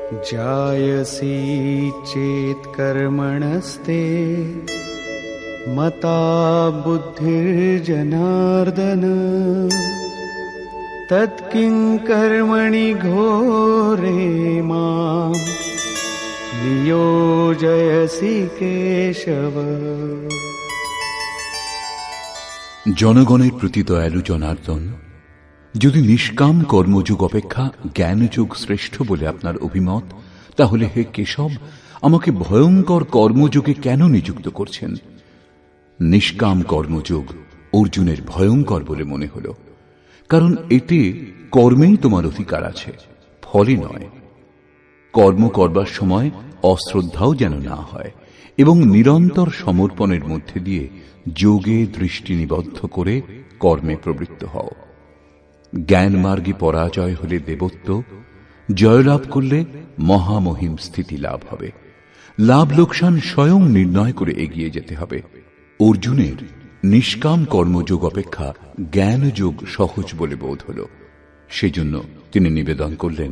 जायसी चेत् कर्मणस्ते मता बुद्धिर्जनार्दन तत्किं कर्मणि घोरे मां नियोजयसि केशव। জনগণের প্রতি দয়ালু জনার্দন, যদি নিষ্কাম কর্মযোগ অপেক্ষা জ্ঞানযোগ শ্রেষ্ঠ বলে আপনার অভিমত, তাহলে হে কেশব, আমাকে ভয়ঙ্কর কর্মযোগে কেন নিযুক্ত করছেন? নিষ্কাম কর্মযোগ অর্জুনের ভয়ঙ্কর বলে মনে হল, কারণ এতে কর্মেই তোমার অধিকার আছে, ফলে নয়। কর্ম করবার সময় অশ্রদ্ধাও যেন না হয় এবং নিরন্তর সমর্পণের মধ্যে দিয়ে যোগে দৃষ্টি নিবদ্ধ করে কর্মে প্রবৃত্ত হও। জ্ঞান মার্গে পরাজয় হলে দেবত্ব, জয়লাভ করলে মহামহিম স্থিতি লাভ হবে। লাভ লোকসান স্বয়ং নির্ণয় করে এগিয়ে যেতে হবে। অর্জুনের নিষ্কাম কর্মযোগ অপেক্ষা জ্ঞানযোগ সহজ বলে বোধ হল, সেজন্য তিনি নিবেদন করলেন,